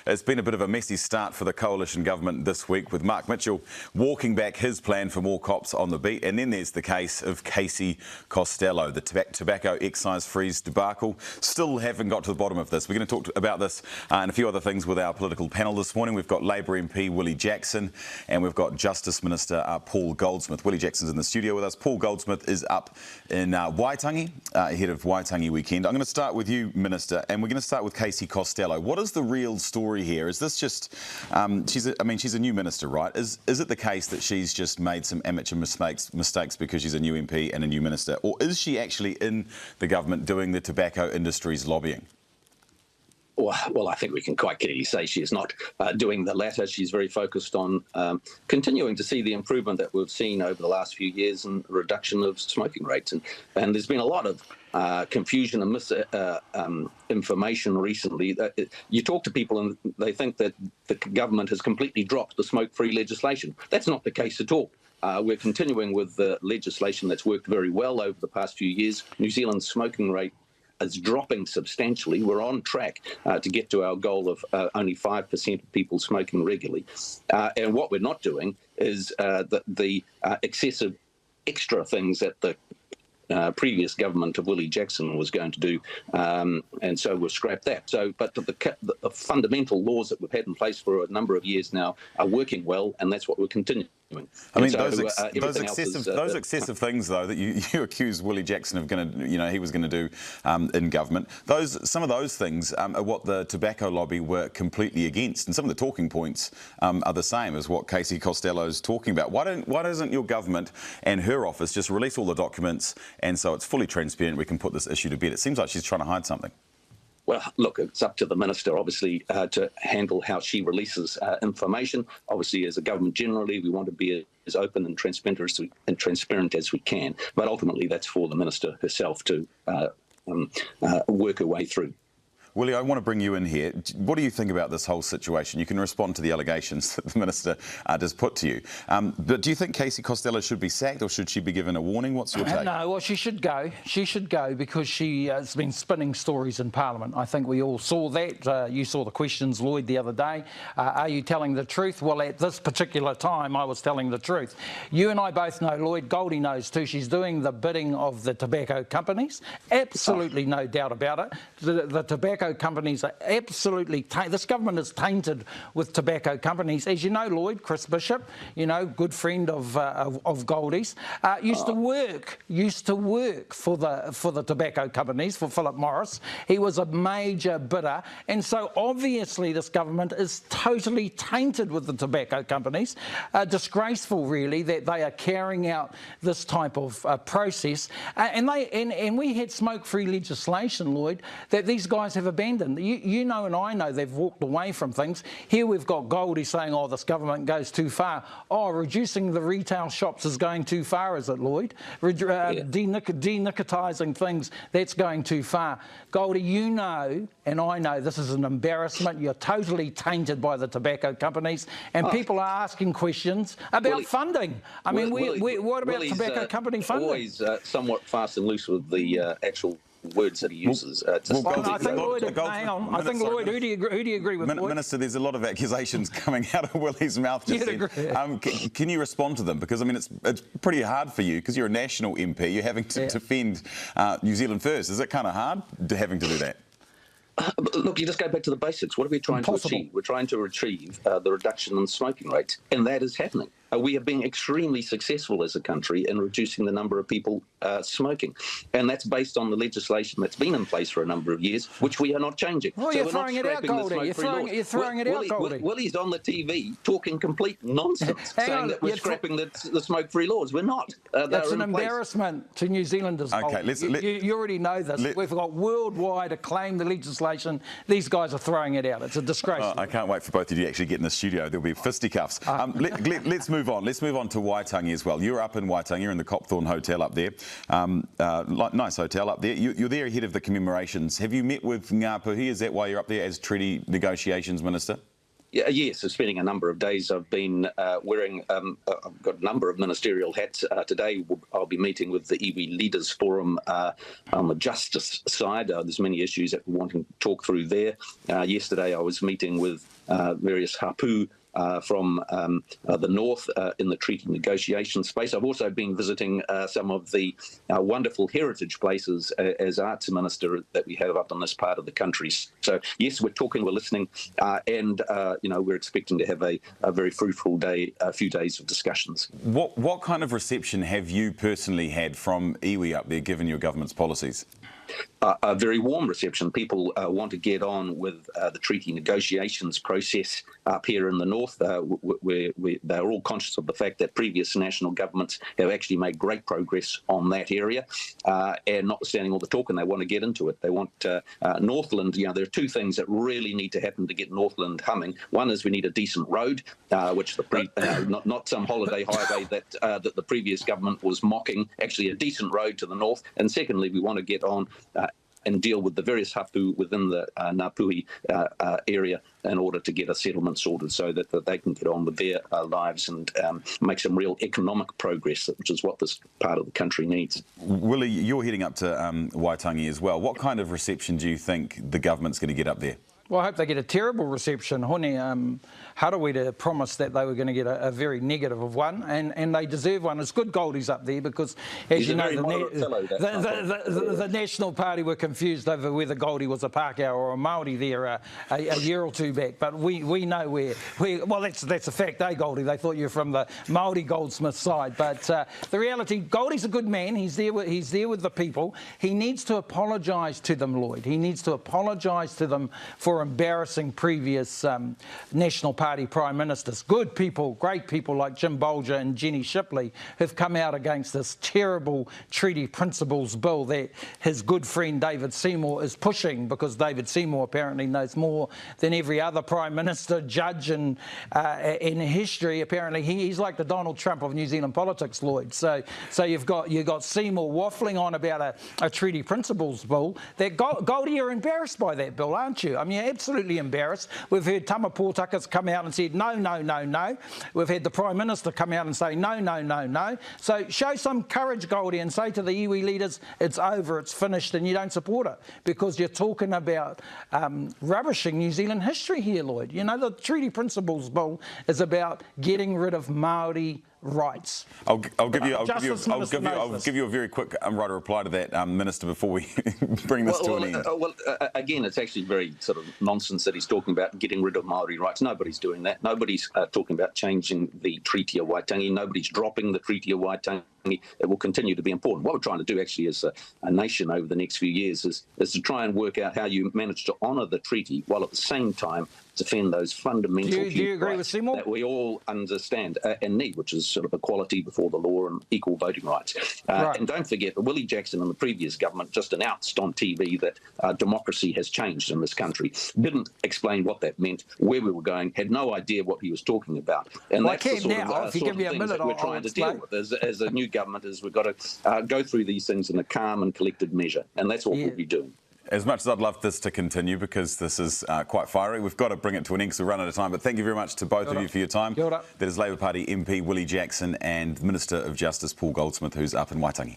It's been a bit of a messy start for the coalition government this week, with Mark Mitchell walking back his plan for more cops on the beat. And then there's the case of Casey Costello, the tobacco excise freeze debacle. Still haven't got to the bottom of this. We're going to talk about this and a few other things with our political panel this morning. We've got Labour MP Willie Jackson and we've got Justice Minister Paul Goldsmith. Willie Jackson's in the studio with us. Paul Goldsmith is up in Waitangi, ahead of Waitangi weekend. I'm going to start with you, Minister, and we're going to start with Casey Costello. What is the real story here? Is this just, she's a new minister, right? Is it the case that she's just made some amateur mistakes because she's a new MP and a new minister? Or is she actually in the government doing the tobacco industry's lobbying? Well, I think we can quite clearly say she is not doing the latter. She's very focused on continuing to see the improvement that we've seen over the last few years in reduction of smoking rates. And there's been a lot of confusion and misinformation recently. You talk to people and they think that the government has completely dropped the smoke-free legislation. That's not the case at all. We're continuing with the legislation that's worked very well over the past few years. New Zealand's smoking rate is dropping substantially. We're on track to get to our goal of only 5% of people smoking regularly. And what we're not doing is the excessive extra things that the previous government of Willie Jackson was going to do, and so we've scrapped that. But the fundamental laws that we've had in place for a number of years now are working well, and that's what we're continuing. I mean, those excessive things, though, that you accuse Willie Jackson of he was going to do in government. Some of those things are what the tobacco lobby were completely against, and some of the talking points are the same as what Casey Costello's talking about. Why doesn't your government and her office just release all the documents, and so it's fully transparent? We can put this issue to bed. It seems like she's trying to hide something. Well, look, it's up to the minister, obviously, to handle how she releases information. Obviously, as a government generally, we want to be as open and transparent as we can. But ultimately, that's for the minister herself to work her way through. Willie, I want to bring you in here. What do you think about this whole situation? You can respond to the allegations that the minister just put to you. But do you think Casey Costello should be sacked, or should she be given a warning? What's your take? No, well, she should go. She should go because she has been spinning stories in Parliament. I think we all saw that. You saw the questions, Lloyd, the other day. Are you telling the truth? Well, at this particular time, I was telling the truth. You and I both know, Lloyd, Goldie knows too, she's doing the bidding of the tobacco companies. Absolutely no doubt about it. The tobacco companies are absolutely this government is tainted with tobacco companies. As you know, Lloyd, Chris Bishop, good friend of Goldie's, used to work for the tobacco companies, for Philip Morris. He was a major bidder, and so obviously this government is totally tainted with the tobacco companies. Disgraceful, really, that they are carrying out this type of process. And we had smoke-free legislation, Lloyd, that these guys have abandoned. You know and I know they've walked away from things. Here we've got Goldie saying, oh, this government goes too far. Oh, reducing the retail shops is going too far, is it, Lloyd? Denicotizing things, that's going too far. Goldie, you know and I know this is an embarrassment. You're totally tainted by the tobacco companies, and people are asking questions about funding. I mean, what about tobacco company funding? Always somewhat fast and loose with the actual words that he uses. I think Lloyd, hang on. I think Lloyd, who do you agree with? Minister, there's a lot of accusations coming out of Willie's mouth just then. Can you respond to them? Because I mean, it's pretty hard for you because you're a national MP. You're having to defend New Zealand first. Is it kind of hard having to do that? Look, you just go back to the basics. What are we trying to achieve? We're trying to achieve the reduction in smoking rates, and that is happening. We have been extremely successful as a country in reducing the number of people smoking, and that's based on the legislation that's been in place for a number of years, which we are not changing. Well, so you're throwing it out, Goldie. You're throwing it out, Goldie. Willie's on the TV talking complete nonsense, saying that we're scrapping the smoke-free laws. We're not. That's an embarrassment to New Zealanders. Okay, you already know this. We've got worldwide acclaimed legislation. These guys are throwing it out. It's a disgrace. I can't wait for both of you to actually get in the studio. There'll be fisticuffs. Let's move on. Let's move on to Waitangi as well. You're up in Waitangi. You're in the Copthorne Hotel up there. Nice hotel up there. You're there ahead of the commemorations. Have you met with Ngā Puhi? Is that why you're up there as Treaty Negotiations Minister? Yes, so spending a number of days. I've been wearing, I've got a number of ministerial hats. Today I'll be meeting with the iwi Leaders Forum on the justice side. There's many issues that we're wanting to talk through there. Yesterday I was meeting with various hapu from the north in the treaty negotiation space. I've also been visiting some of the wonderful heritage places as arts minister that we have up in this part of the country. So yes, we're talking, we're listening, and we're expecting to have a very fruitful day, a few days of discussions. What kind of reception have you personally had from iwi up there, given your government's policies? A very warm reception. People want to get on with the treaty negotiations process up here in the north. They're all conscious of the fact that previous national governments have actually made great progress on that area, and notwithstanding all the talk, and they want to get into it. They want Northland. There are two things that really need to happen to get Northland humming. One is we need a decent road, which not some holiday highway that the previous government was mocking. Actually, a decent road to the north. And secondly, we want to get on and deal with the various hapu within the Ngāpuhi area in order to get a settlement sorted so that they can get on with their lives and make some real economic progress, which is what this part of the country needs. Willie, you're heading up to Waitangi as well. What kind of reception do you think the government's going to get up there? Well, I hope they get a terrible reception. Hone Harawira promised that they were going to get a very negative one, and they deserve one. It's good Goldies up there because, as you know, the National Party were confused over whether Goldie was a Pākehā or a Māori there a year or two back. But we know where well, that's a fact, Goldie? They thought you were from the Māori Goldsmith side. But the reality, Goldie's a good man. He's there with the people. He needs to apologise to them, Lloyd. He needs to apologise to them for embarrassing previous National Party Prime Ministers. Good people, great people like Jim Bolger and Jenny Shipley who've come out against this terrible treaty principles bill that his good friend David Seymour is pushing, because David Seymour apparently knows more than every other Prime Minister, judge in history. Apparently he's like the Donald Trump of New Zealand politics, Lloyd. So you've got Seymour waffling on about a treaty principles bill. That Goldie, you're embarrassed by that bill, aren't you? I mean, absolutely embarrassed. We've heard Tama Pōtakas come out and said no, no, no, no. We've had the Prime Minister come out and say no, no, no, no. So show some courage, Goldie, and say to the iwi leaders, it's over, it's finished, and you don't support it because you're talking about rubbishing New Zealand history here, Lloyd. You know, the Treaty Principles Bill is about getting rid of Māori rights. I'll give you a very quick right reply to that, Minister, before we bring this to an end. Again, it's actually very sort of nonsense that he's talking about getting rid of Māori rights. Nobody's doing that. Nobody's talking about changing the Treaty of Waitangi. Nobody's dropping the Treaty of Waitangi. It will continue to be important. What we're trying to do actually as a nation over the next few years is to try and work out how you manage to honour the treaty while at the same time defend those fundamental human rights that we all understand and need, which is sort of equality before the law and equal voting rights. Right. And don't forget that Willie Jackson and the previous government just announced on TV that democracy has changed in this country. Didn't explain what that meant, where we were going, had no idea what he was talking about. And that's the sort of things that we're trying to deal with as a new government. Is we've got to go through these things in a calm and collected measure, and that's what we'll be doing. As much as I'd love this to continue, because this is quite fiery, we've got to bring it to an end because we're running out of time. But thank you very much to both of you for your time. That is Labour Party MP Willie Jackson and Minister of Justice Paul Goldsmith, who's up in Waitangi.